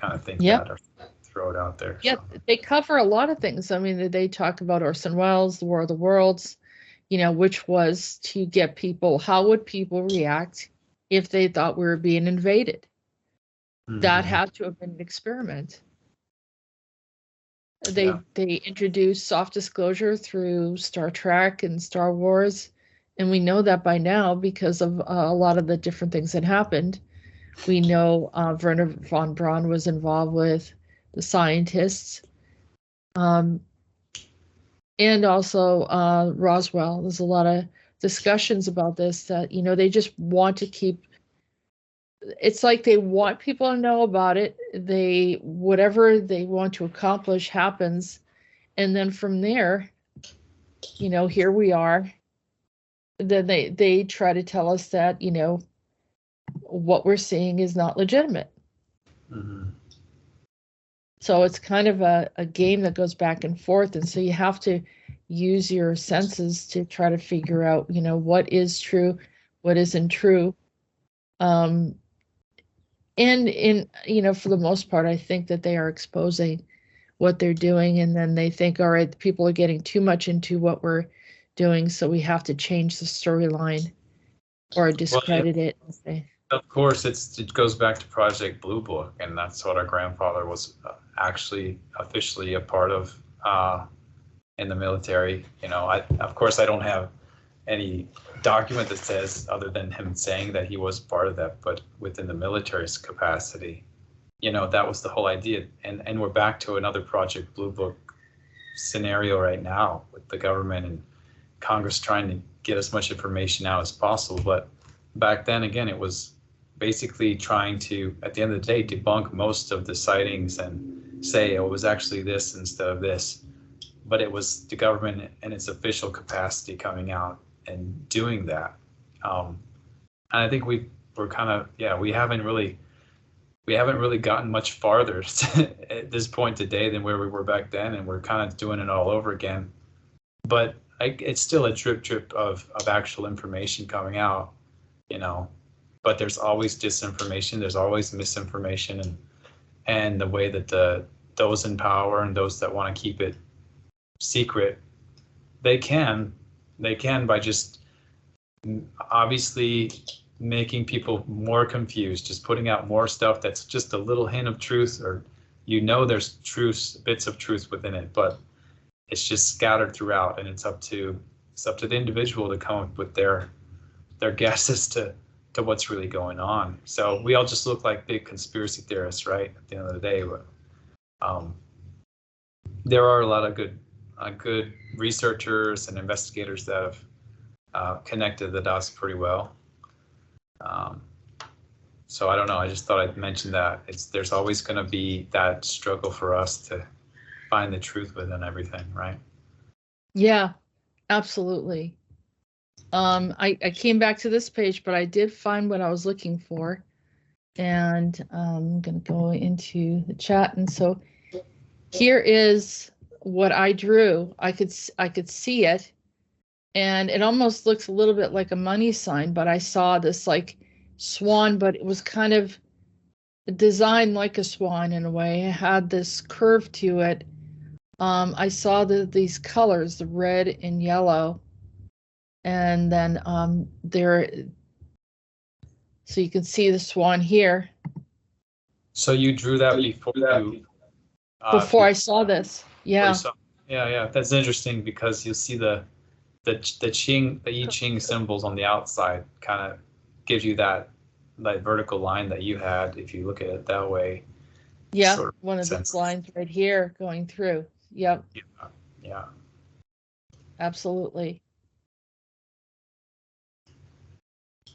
of think that or throw it out there. Yeah, so. They cover a lot of things. I mean, they talk about Orson Welles, the War of the Worlds, which was to get people, how would people react if they thought we were being invaded? That had to have been an experiment. They introduced soft disclosure through Star Trek and Star Wars, and we know that by now because of a lot of the different things that happened. We know Werner von Braun was involved with the scientists, and also Roswell. There's a lot of discussions about this that, they just want to keep, it's like they want people to know about it. Whatever they want to accomplish happens. And then from there, here we are. Then they try to tell us that, what we're seeing is not legitimate. So it's kind of a game that goes back and forth. And so you have to use your senses to try to figure out, what is true, what isn't true. And for the most part, I think that they are exposing what they're doing. And then they think, all right, people are getting too much into what we're doing, so we have to change the storyline or discredit it. Of course, it goes back to Project Blue Book, and that's what our grandfather was actually officially a part of in the military. Of course, I don't have any document that says other than him saying that he was part of that, but within the military's capacity, that was the whole idea. And we're back to another Project Blue Book scenario right now with the government and Congress trying to get as much information out as possible. But back then, again, it was basically trying to, at the end of the day, debunk most of the sightings and say, it was actually this instead of this. But it was the government in its official capacity coming out and doing that. And I think we haven't really gotten much farther at this point today than where we were back then, and we're kind of doing it all over again. But it's still a drip of actual information coming out, but there's always disinformation, there's always misinformation, and the way that those in power and those that want to keep it secret, they can by just obviously making people more confused, just putting out more stuff that's just a little hint of truth, or there's bits of truth within it, but it's just scattered throughout, and it's up to the individual to come up with their guesses to what's really going on. So we all just look like big conspiracy theorists, right? At the end of the day, but there are a lot of good researchers and investigators that have connected the dots pretty well. So I don't know. I just thought I'd mention that there's always going to be that struggle for us to find the truth within everything, right? Yeah, absolutely. I came back to this page, but I did find what I was looking for, and I'm going to go into the chat. And so here is what I drew. I could see it, and it almost looks a little bit like a money sign, but I saw this like swan, but it was kind of designed like a swan in a way. It had this curve to it. I saw these colors, the red and yellow, And then so you can see the swan here. So you drew that before you Before I saw this. Yeah. Yeah. That's interesting because you'll see the I Ching symbols on the outside kind of gives you that vertical line that you had if you look at it that way. Yeah, sort of one of sense. the lines right here going through. Yep. Yeah. Absolutely.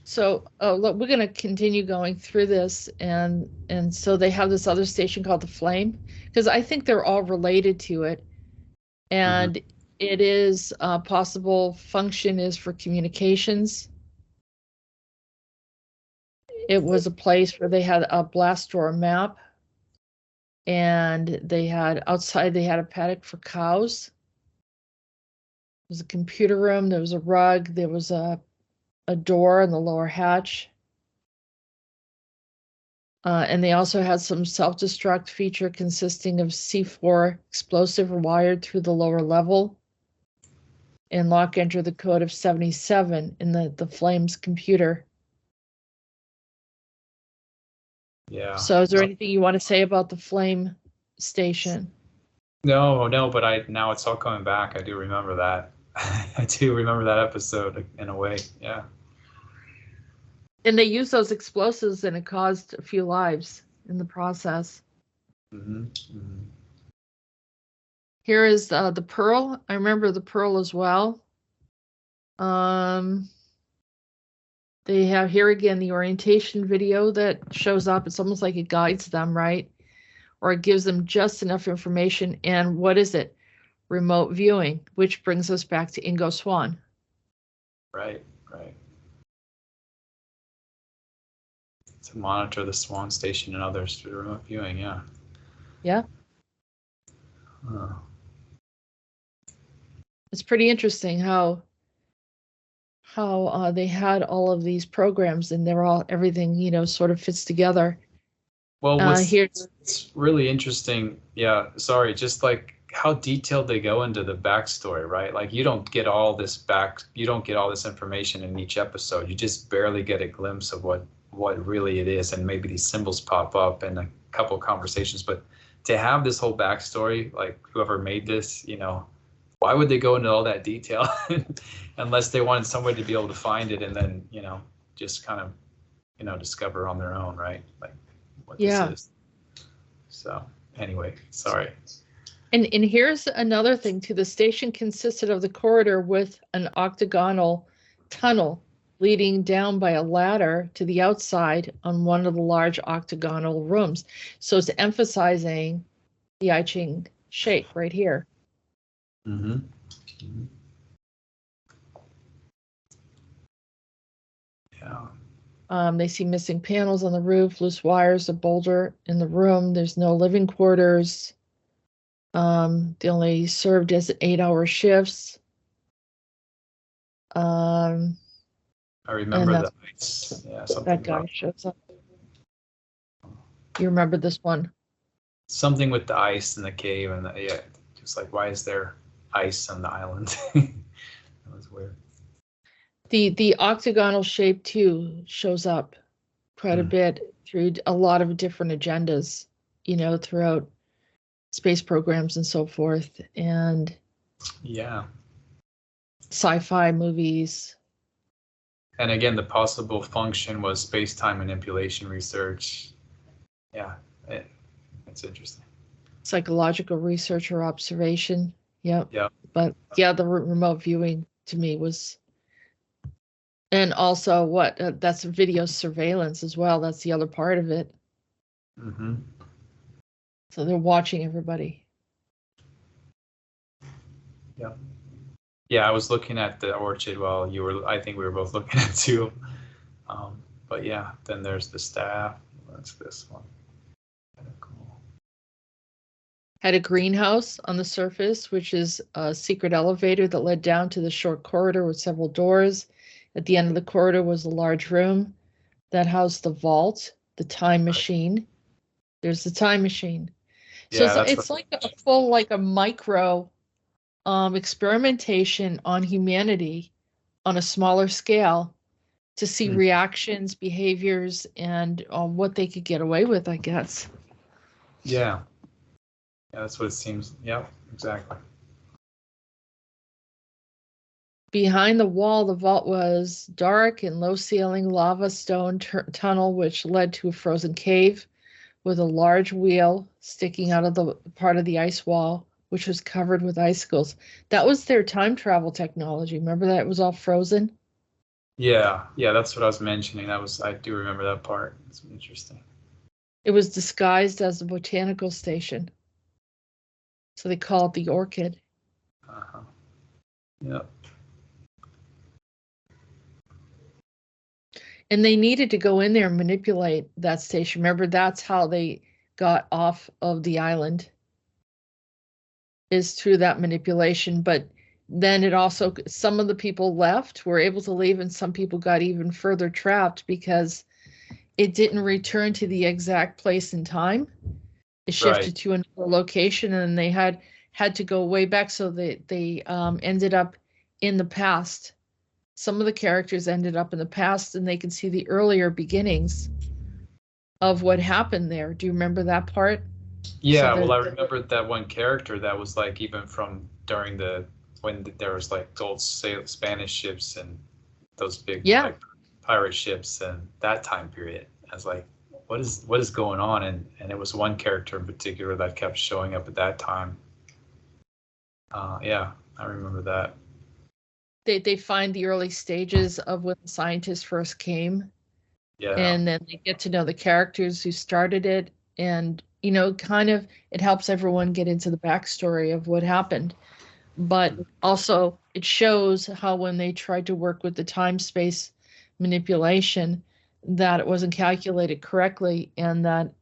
So, look, we're going to continue going through this, and so they have this other station called the Flame, because I think they're all related to it, and it is possible function is for communications. It was a place where they had a blast door map, and they had outside they had a paddock for cows. There was a computer room. There was a rug. There was a door in the lower hatch. And they also had some self-destruct feature consisting of C4 explosive wired through the lower level. And lock enter the code of 77 in the Flames computer. Yeah. So is there anything you want to say about the Flame station? No, but now it's all coming back. I do remember that. I do remember that episode in a way. Yeah. And they used those explosives, and it caused a few lives in the process. Here is the Pearl. I remember the Pearl as well. They have here again the orientation video that shows up. It's almost like it guides them, right? Or it gives them just enough information. And what is it? Remote viewing, which brings us back to Ingo Swan. Right. To monitor the Swan station and others through remote viewing, yeah. Yeah. It's pretty interesting how they had all of these programs, and everything sort of fits together. Well, it's really interesting. Yeah, sorry, just like how detailed they go into the backstory, right? Like you don't get all this information in each episode. You just barely get a glimpse of what really it is, and maybe these symbols pop up in a couple of conversations. But to have this whole backstory, like whoever made this, why would they go into all that detail unless they wanted somebody to be able to find it and then, just kind of, discover on their own, right? Like what this is. So anyway, sorry. And here's another thing too. The station consisted of the corridor with an octagonal tunnel leading down by a ladder to the outside on one of the large octagonal rooms. So it's emphasizing the I Ching shape right here. Yeah. They see missing panels on the roof, loose wires, a boulder in the room. There's no living quarters. They only served as 8-hour shifts. I remember the ice. Yeah, something that guy shows up. You remember this one? Something with the ice in the cave, and just like, why is there ice on the island? That was weird. The octagonal shape too shows up quite a bit through a lot of different agendas, throughout space programs and so forth, and sci-fi movies. And again, the possible function was space-time manipulation research. Yeah, it's interesting. Psychological research or observation. Yep. Yeah. But yeah, the remote viewing to me was, and also that's video surveillance as well. That's the other part of it. So they're watching everybody. Yeah. Yeah, I was looking at the orchid while I think we were both looking at too. But yeah, then there's the staff. That's this one. Cool. Had a greenhouse on the surface, which is a secret elevator that led down to the short corridor with several doors. At the end of the corridor was a large room that housed the vault, the time machine. There's the time machine. So it's like a full, like a micro experimentation on humanity on a smaller scale to see Mm. reactions, behaviors, and what they could get away with, I guess. Yeah. Yeah, that's what it seems. Yeah, exactly. Behind the wall, the vault was dark and low-ceiling lava stone tunnel, which led to a frozen cave with a large wheel sticking out of the part of the ice wall, which was covered with icicles. That was their time travel technology. Remember that? It was all frozen. Yeah, yeah, that's what I was mentioning. I do remember that part. It's interesting. It was disguised as a botanical station. So they call it the Orchid. Uh-huh. Yep. And they needed to go in there and manipulate that station. Remember, that's how they got off of the island, is through that manipulation. But then it also, some of the people left, were able to leave, and some people got even further trapped because it didn't return to the exact place in time. It shifted Right. to another location, and they had to go way back. So they ended up in the past. Some of the characters ended up in the past, and they can see the earlier beginnings of what happened there. Do you remember that part? Yeah, So well, I remember that one character that was like even from during when there was like old Spanish ships and those big yeah, like pirate ships and that time period. I was like, what is going on? And it was one character in particular that kept showing up at that time. Yeah, I remember that. they find the early stages of when the scientists first came, Yeah. and then they get to know the characters who started it, and kind of it helps everyone get into the backstory of what happened. But also it shows how when they tried to work with the time space manipulation, that it wasn't calculated correctly, and that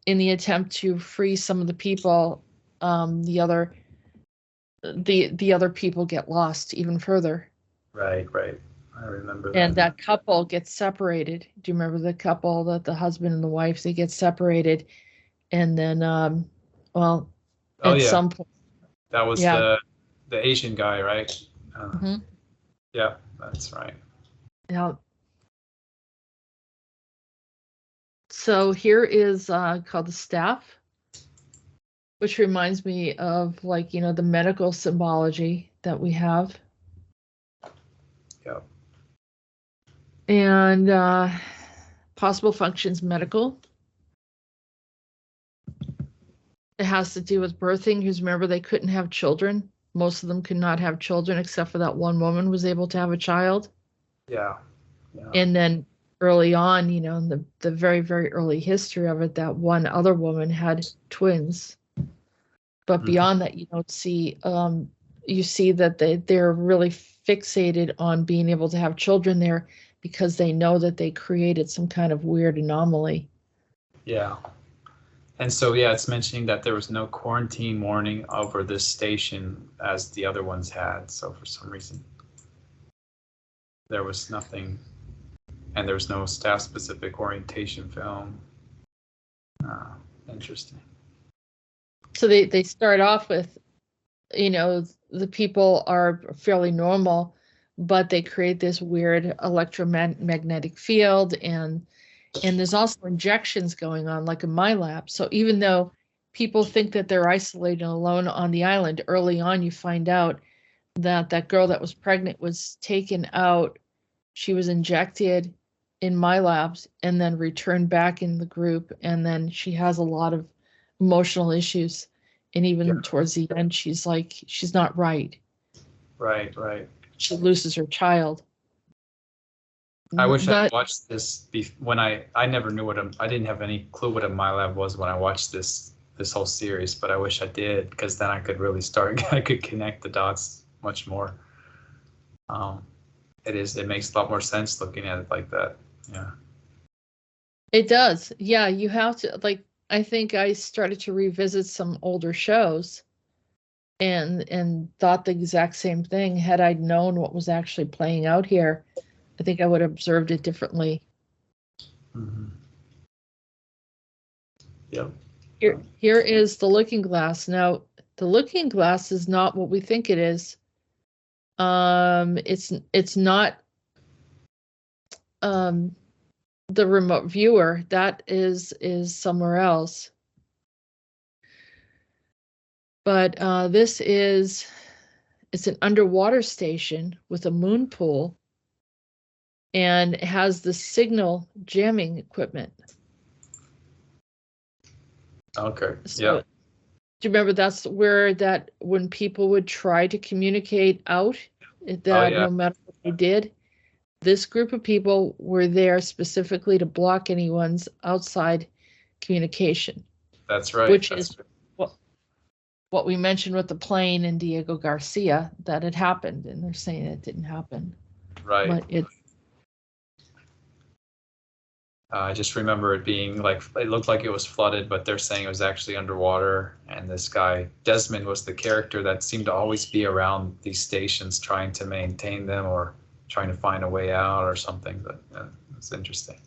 in the attempt to free some of the people, the other people get lost even further. Right, right. I remember And that. that couple gets separated. Do you remember the couple, that the husband and the wife, they get separated, and then well, Oh at yeah, some point, that was yeah. the Asian guy, right? Hmm. Yeah, that's right. Yeah. So here is called the staff, which reminds me of, like, the medical symbology that we have. Yeah. And possible functions medical. It has to do with birthing, because remember, they couldn't have children. Most of them could not have children, except for that one woman was able to have a child. Yeah. Yeah. And then early on, in the very, very early history of it, that one other woman had twins. But beyond that, you don't see, you see that they're really fixated on being able to have children there, because they know that they created some kind of weird anomaly. Yeah. And so, yeah, it's mentioning that there was no quarantine warning over this station as the other ones had. So for some reason, there was nothing, and there was no staff-specific orientation film. Interesting. So they start off with, the people are fairly normal, but they create this weird electromagnetic field, and there's also injections going on, like in my lab. So even though people think that they're isolated and alone on the island, early on you find out that that girl that was pregnant was taken out. She was injected in my labs and then returned back in the group. And then she has a lot of emotional issues. And even towards the end, she's like, she's not right. Right, right. She loses her child. I wish I watched this when I never knew I didn't have any clue what a MyLab was when I watched this whole series, but I wish I did, because then I could really I could connect the dots much more. It makes a lot more sense looking at it like that. Yeah. It does. Yeah, you have to, like, I think I started to revisit some older shows and thought the exact same thing. Had I known what was actually playing out here, I think I would have observed it differently. Mm-hmm. Yep. Here is the looking glass. Now, the looking glass is not what we think it is. It's not the remote viewer. That is somewhere else. But it's an underwater station with a moon pool, and it has the signal jamming equipment. Okay. So, Yeah. do you remember that's where that when people would try to communicate out, that yeah. no matter what they did, this group of people were there specifically to block anyone's outside communication. That's right. Which That's is what we mentioned with the plane and Diego Garcia, that it happened, and they're saying it didn't happen. right. But it I just remember it being like, it looked like it was flooded, but they're saying it was actually underwater. And this guy, Desmond, was the character that seemed to always be around these stations trying to maintain them or trying to find a way out or something. But it's interesting.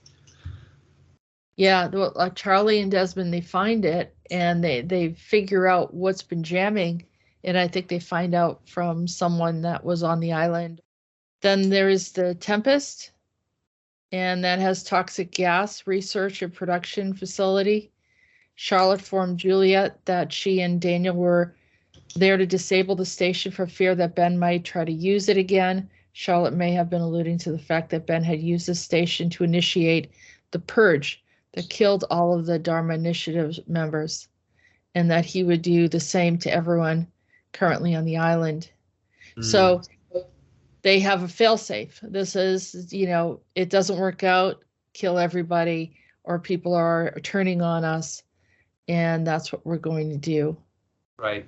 Yeah, Charlie and Desmond, they find it and they figure out what's been jamming. And I think they find out from someone that was on the island. Then there is the Tempest, and that has toxic gas research and production facility. Charlotte informed Juliet that she and Daniel were there to disable the station for fear that Ben might try to use it again. Charlotte may have been alluding to the fact that Ben had used the station to initiate the purge that killed all of the Dharma Initiative members, and that he would do the same to everyone currently on the island. So they have a failsafe. This is, it doesn't work out, kill everybody, or people are turning on us, and that's what we're going to do. Right.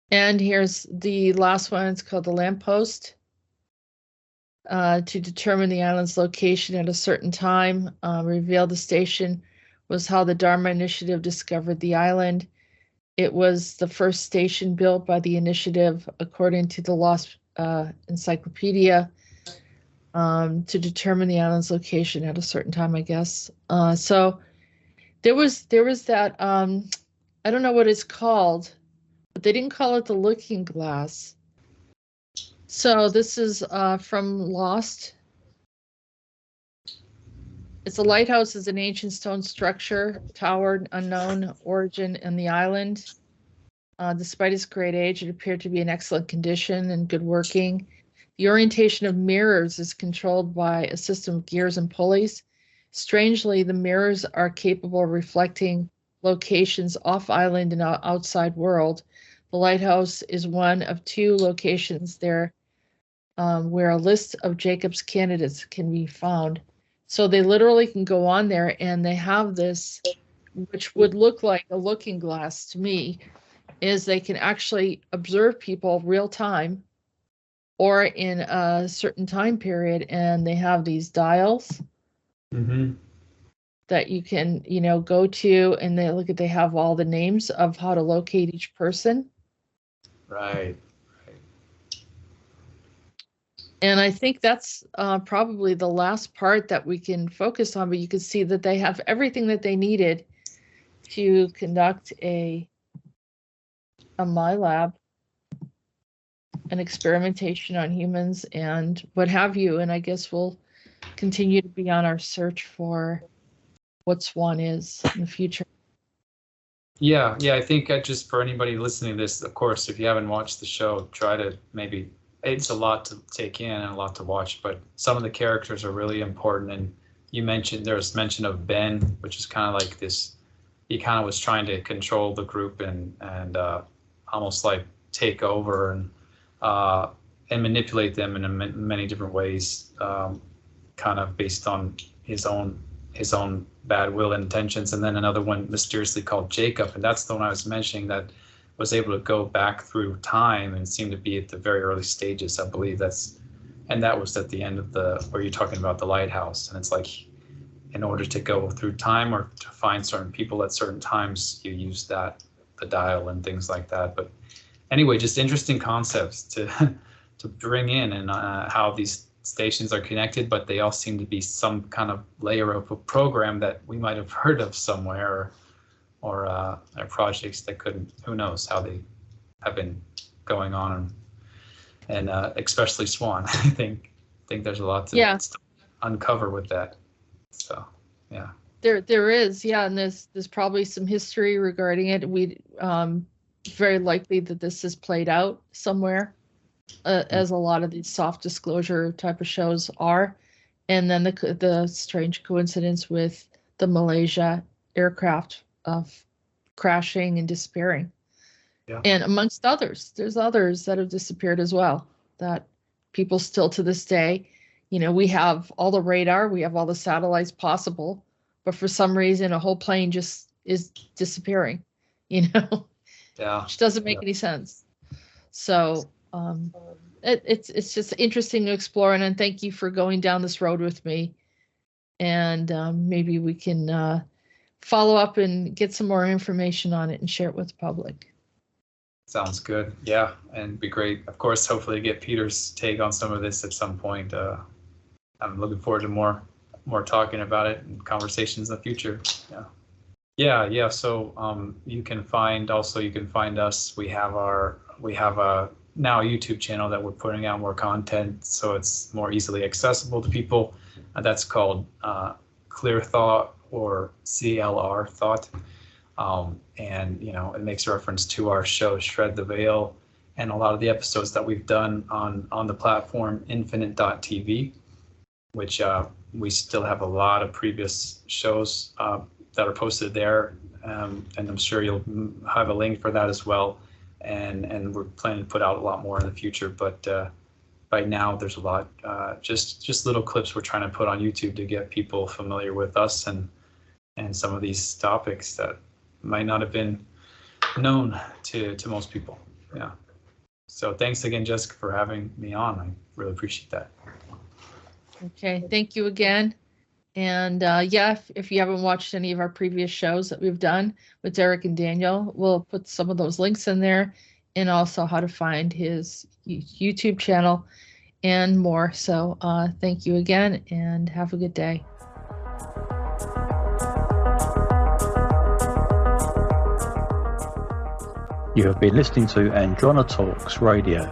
And here's the last one. It's called the lamppost. To determine the island's location at a certain time, reveal the station was how the Dharma Initiative discovered the island. It was the first station built by the initiative, according to the Lost Encyclopedia, to determine the island's location at a certain time, I guess. So there was that, I don't know what it's called, but they didn't call it the looking glass. So this is from Lost. It's a lighthouse is an ancient stone structure, tower, unknown origin in the island. Despite its great age, it appeared to be in excellent condition and good working. The orientation of mirrors is controlled by a system of gears and pulleys. Strangely, the mirrors are capable of reflecting locations off island and outside world. The lighthouse is one of 2 locations there where a list of Jacob's candidates can be found. So they literally can go on there and they have this, which would look like a looking glass to me, is they can actually observe people real time or in a certain time period, and they have these dials that you can, go to, and they have all the names of how to locate each person. Right. And I think that's probably the last part that we can focus on, but you can see that they have everything that they needed to conduct a MyLab, an experimentation on humans and what have you. And I guess we'll continue to be on our search for what Swan is in the future. Yeah, I think just for anybody listening to this, of course, if you haven't watched the show, try to maybe, it's a lot to take in and a lot to watch, but some of the characters are really important. And there's mention of Ben, which is kind of like this, he kind of was trying to control the group and almost like take over and manipulate them in many different ways, kind of based on his own bad will and intentions. And then another one mysteriously called Jacob, and that's the one I was mentioning that was able to go back through time and seemed to be at the very early stages. I believe that was at the end of where you're talking about the lighthouse. And it's like, in order to go through time or to find certain people at certain times, you use the dial and things like that. But anyway, just interesting concepts to bring in, and how these stations are connected, but they all seem to be some kind of layer of a program that we might have heard of somewhere, or projects that who knows how have been going on, and especially Swan. I think there's a lot to uncover with that. So yeah. There is, and there's probably some history regarding it. We very likely that this is played out somewhere, as a lot of these soft disclosure type of shows are, and then the strange coincidence with the Malaysia aircraft of crashing and disappearing, and amongst others, there's others that have disappeared as well. That people still to this day, we have all the radar, we have all the satellites possible. But for some reason, a whole plane just is disappearing, which doesn't make any sense. So it's just interesting to explore. And thank you for going down this road with me. And maybe we can follow up and get some more information on it and share it with the public. Sounds good. Yeah, and it'd be great, of course, hopefully to get Peter's take on some of this at some point. I'm looking forward to more talking about it and conversations in the future. Yeah. So you can find us. We have a now YouTube channel that we're putting out more content, so it's more easily accessible to people. That's called Clear Thought, or CLR Thought, and it makes reference to our show Shred the Veil and a lot of the episodes that we've done on the platform Infinite.tv, which we still have a lot of previous shows that are posted there, and I'm sure you'll have a link for that as well. And we're planning to put out a lot more in the future. But right now, there's a lot, just little clips we're trying to put on YouTube to get people familiar with us and some of these topics that might not have been known to most people. Yeah. So thanks again, Jessica, for having me on. I really appreciate that. Okay, thank you again. And if you haven't watched any of our previous shows that we've done with Derek and Daniel, we'll put some of those links in there, and also how to find his YouTube channel and more. So thank you again, and have a good day. You have been listening to Andronetalks Radio.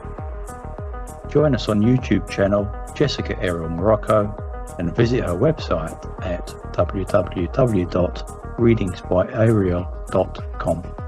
Join us on YouTube channel Jessica Arael Morocco, and visit our website at www.readingsbyarael.com.